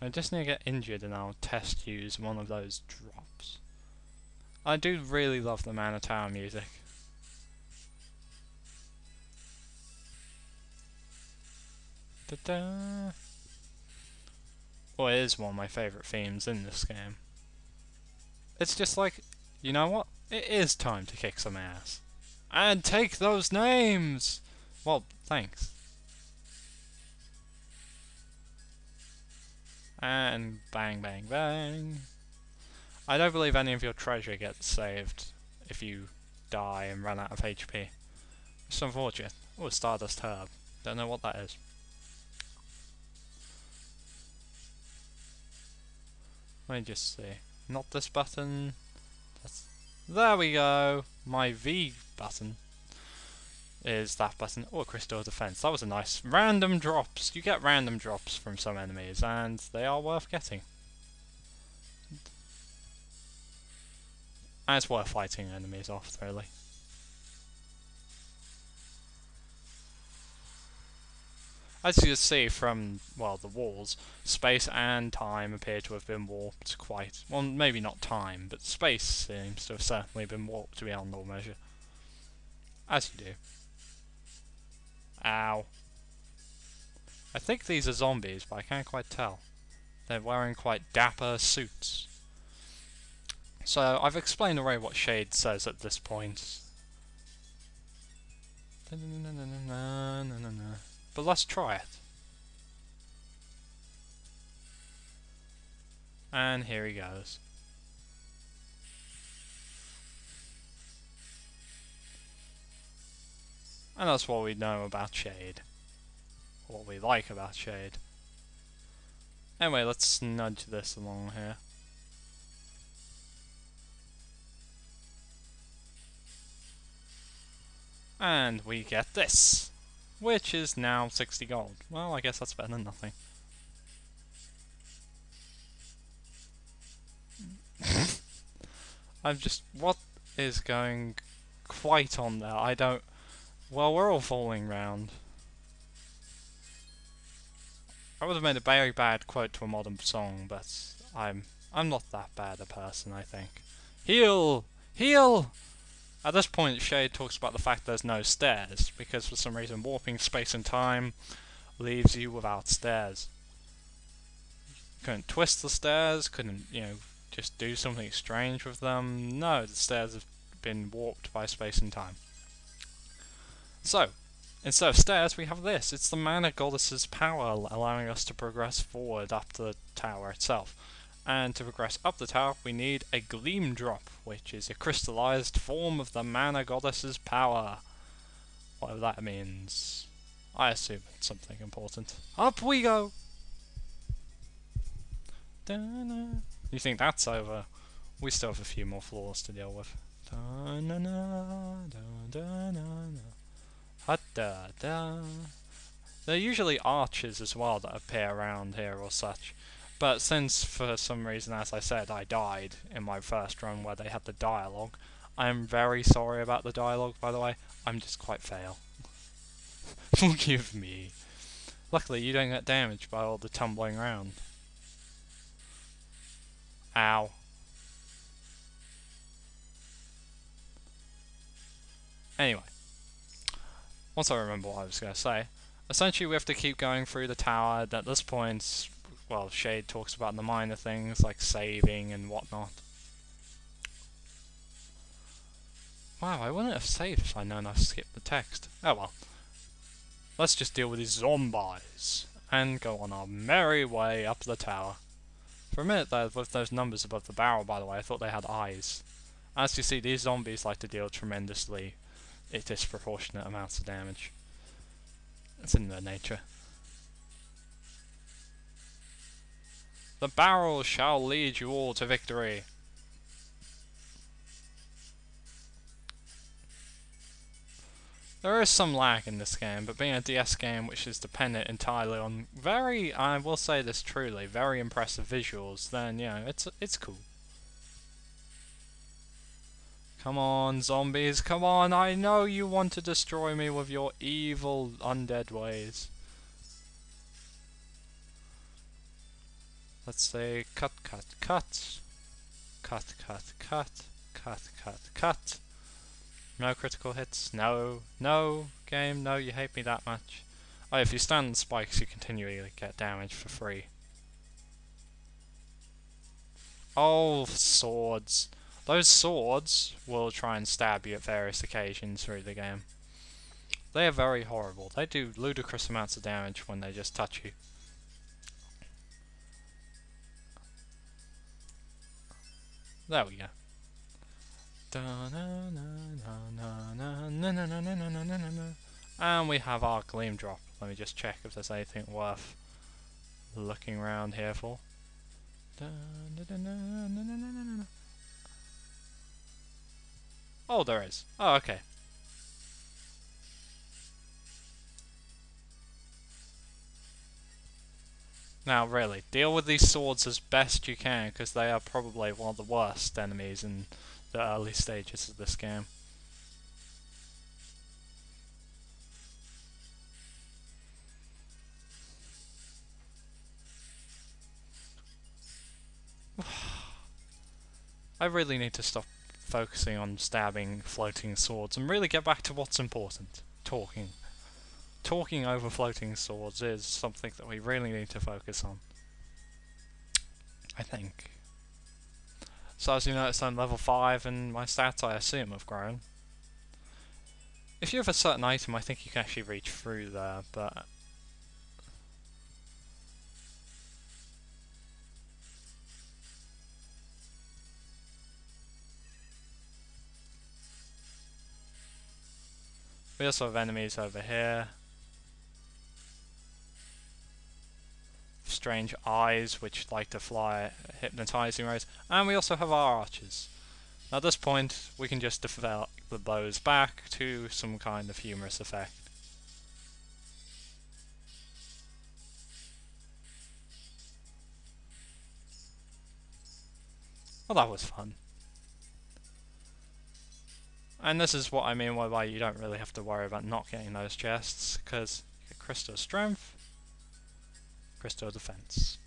I just need to get injured and I'll test use one of those drops. I do really love the Mana Tower music. Da-da. Well, it is one of my favourite themes in this game. It's just like, you know what? It is time to kick some ass. And take those names! Well, thanks. And bang, bang, bang. I don't believe any of your treasure gets saved if you die and run out of HP. It's unfortunate. Oh, a Stardust Herb. Don't know what that is. Let me just see. Not this button. There we go! My V button is that button. Oh, Crystal Defense. That was a nice random drops. You get random drops from some enemies, and they are worth getting. And it's worth fighting enemies off, really. As you can see from, well, the walls, space and time appear to have been warped quite... Well, maybe not time, but space seems to have certainly been warped beyond all measure. As you do. Ow. I think these are zombies, but I can't quite tell. They're wearing quite dapper suits. So, I've explained already what Shade says at this point. But let's try it. And here he goes. And that's what we know about Shade. What we like about Shade. Anyway, let's nudge this along here. And we get this, which is now 60 gold. Well, I guess that's better than nothing. I'm just... what is going quite on there? I don't... Well, we're all falling round. I would have made a very bad quote to a modern song, but I'm not that bad a person, I think. Heal! Heal! At this point, Shade talks about the fact there's no stairs, because for some reason warping space and time leaves you without stairs. Couldn't twist the stairs, couldn't, you know, just do something strange with them. No, the stairs have been warped by space and time. So, instead of stairs, we have this. It's the Mana Goddess's power, allowing us to progress forward up the tower itself. And to progress up the tower, we need a Gleam Drop, which is a crystallized form of the Mana Goddess's power. Whatever that means. I assume it's something important. Up we go! Da-na. You think that's over? We still have a few more floors to deal with. Da-na-na, da-da-na-na. Ha-da-da. There are usually arches as well that appear around here or such. But since, for some reason, as I said, I died in my first run where they had the dialogue, I'm very sorry about the dialogue, by the way. I'm just quite fail. Forgive me. Luckily, you don't get damaged by all the tumbling around. Ow. Anyway. Once I remember what I was going to say, essentially we have to keep going through the tower. At this point, well, Shade talks about the minor things like saving and whatnot. Wow, I wouldn't have saved if I'd known I've skipped the text. Oh well. Let's just deal with these zombies and go on our merry way up the tower. For a minute there, with those numbers above the barrel, by the way, I thought they had eyes. As you see, these zombies like to deal tremendously disproportionate amounts of damage. It's in their nature. The barrel shall lead you all to victory. There is some lag in this game, but being a DS game which is dependent entirely on very, I will say this truly, very impressive visuals, then, you know, it's cool. Come on, zombies, come on, I know you want to destroy me with your evil undead ways. Let's say cut, cut, cut. Cut, cut, cut. Cut, cut, cut. No critical hits. No. No. Game, no, you hate me that much. Oh, if you stand on spikes, you continually get damage for free. Oh, swords. Those swords will try and stab you at various occasions through the game. They are very horrible. They do ludicrous amounts of damage when they just touch you. There we go. And we have our gleam drop. Let me just check if there's anything worth looking around here for. Oh, there is. Oh, okay. Now, really, deal with these swords as best you can, because they are probably one of the worst enemies in the early stages of this game. I really need to stop focusing on stabbing floating swords and really get back to what's important. Talking. Talking over floating swords is something that we really need to focus on, I think. So as you notice, I'm level 5 and my stats, I assume, have grown. If you have a certain item, I think you can actually reach through there, but... we also have enemies over here. Strange eyes which like to fly at hypnotizing rays, and we also have our archers. Now at this point we can just develop the bows back to some kind of humorous effect. Well, that was fun. And this is what I mean by you don't really have to worry about not getting those chests, because you get crystal strength, crystal defense.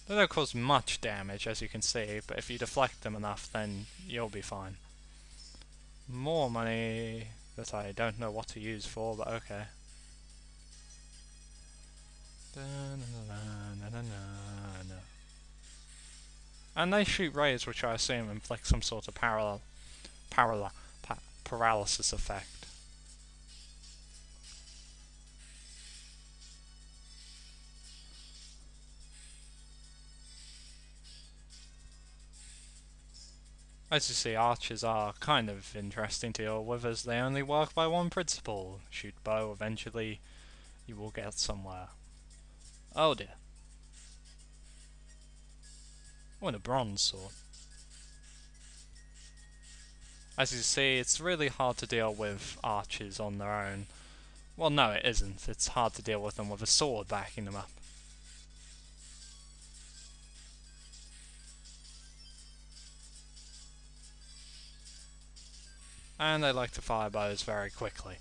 They don't cause much damage, as you can see, but if you deflect them enough, then you'll be fine. More money that I don't know what to use for, but okay. And they shoot rays which I assume inflict some sort of paralysis effect. As you see, archers are kind of interesting to deal with as they only work by one principle. Shoot bow, eventually you will get somewhere. Oh dear. Oh, and a bronze sword. As you see, it's really hard to deal with archers on their own. Well, no, it isn't. It's hard to deal with them with a sword backing them up. And they like to fire bows very quickly.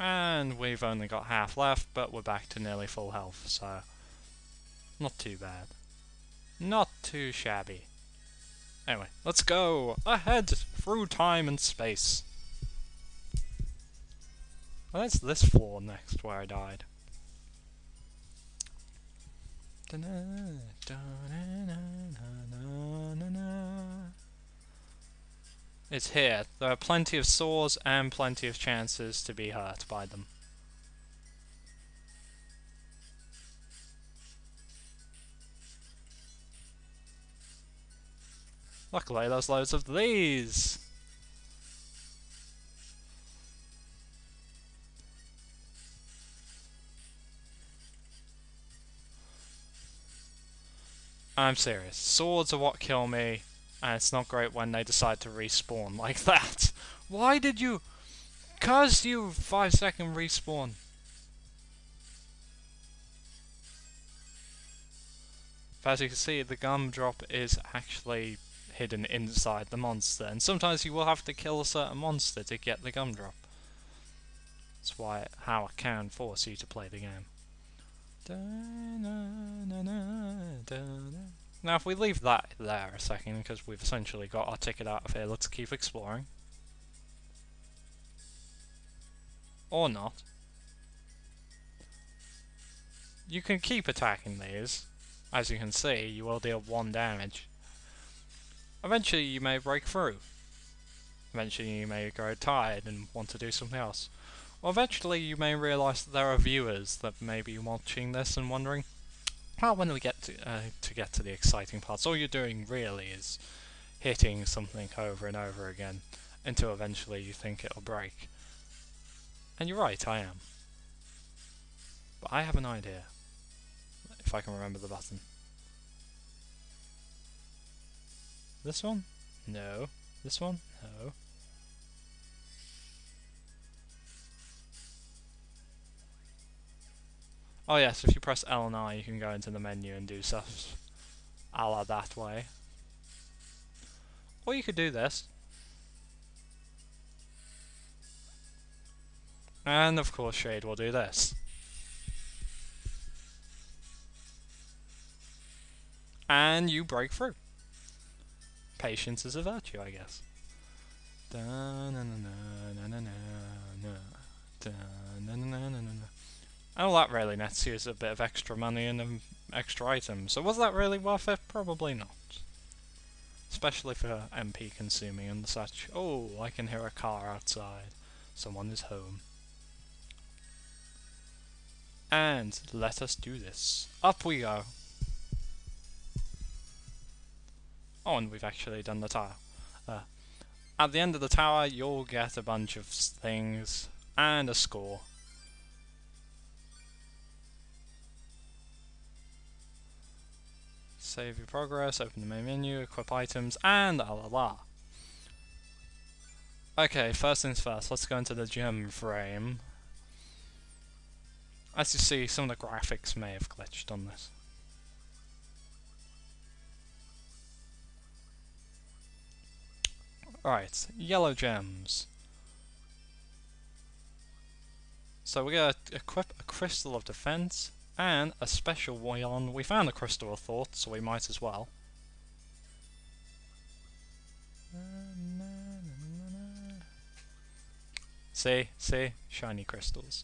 And we've only got half left, but we're back to nearly full health, so not too bad. Not too shabby. Anyway, let's go ahead through time and space. Well, that's this floor next where I died. It's here. There are plenty of swords and plenty of chances to be hurt by them. Luckily there's loads of these! I'm serious. Swords are what kill me, and it's not great when they decide to respawn like that. Why did you... Curse you, 5-second respawn. But as you can see, the gumdrop is actually hidden inside the monster, and sometimes you will have to kill a certain monster to get the gumdrop. That's how I can force you to play the game. Now if we leave that there a second, because we've essentially got our ticket out of here, let's keep exploring. Or not. You can keep attacking these. As you can see, you will deal 1 damage. Eventually you may break through. Eventually you may grow tired and want to do something else. Or eventually you may realise that there are viewers that may be watching this and wondering, well, when do we get to the exciting parts? All you're doing really is hitting something over and over again until eventually you think it'll break. And you're right, I am. But I have an idea. If I can remember the button. This one? No. This one? No. Oh yes, if you press L and I you can go into the menu and do stuff a la that way. Or you could do this. And of course Shade will do this. And you break through. Patience is a virtue, I guess. And all that really nets you is a bit of extra money and extra items. So was that really worth it? Probably not. Especially for MP consuming and such. Oh, I can hear a car outside. Someone is home. And let us do this. Up we go. Oh, and we've actually done the tower. At the end of the tower, you'll get a bunch of things and a score. Save your progress, open the main menu, equip items, and la la la. Okay, first things first, let's go into the gem frame. As you see, some of the graphics may have glitched on this. Alright, yellow gems. So we're going to equip a Crystal of Defense and a special one. We found a Crystal of Thought, so we might as well. See? Shiny crystals.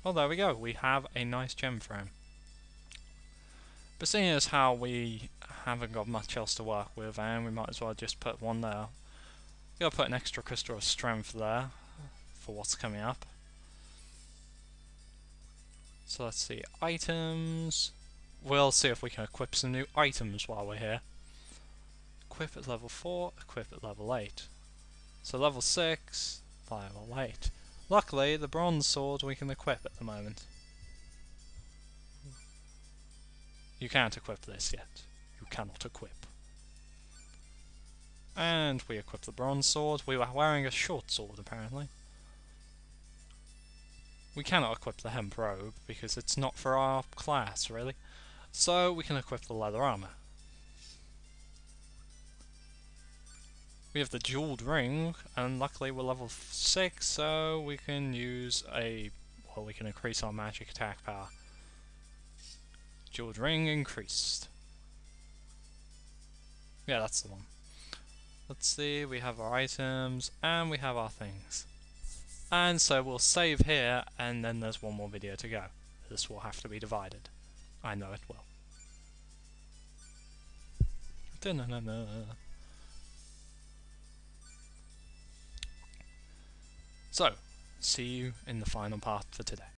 Well, there we go. We have a nice gem frame. But seeing as how we haven't got much else to work with, and we might as well just put one there. Gotta put an extra Crystal of Strength there for what's coming up. So let's see, items. We'll see if we can equip some new items while we're here. Equip at level 4, equip at level 8. So level 6, level 8. Luckily, the bronze sword we can equip at the moment. You can't equip this yet. You cannot equip. And we equip the bronze sword. We were wearing a short sword apparently. We cannot equip the hemp robe because it's not for our class really. So we can equip the leather armor. We have the jeweled ring, and luckily we're level 6, so we can use we can increase our magic attack power. Jeweled ring increased. Yeah, that's the one. Let's see, we have our items, and we have our things. And so we'll save here, and then there's one more video to go. This will have to be divided. I know it will. Da-na-na-na. So, see you in the final part for today.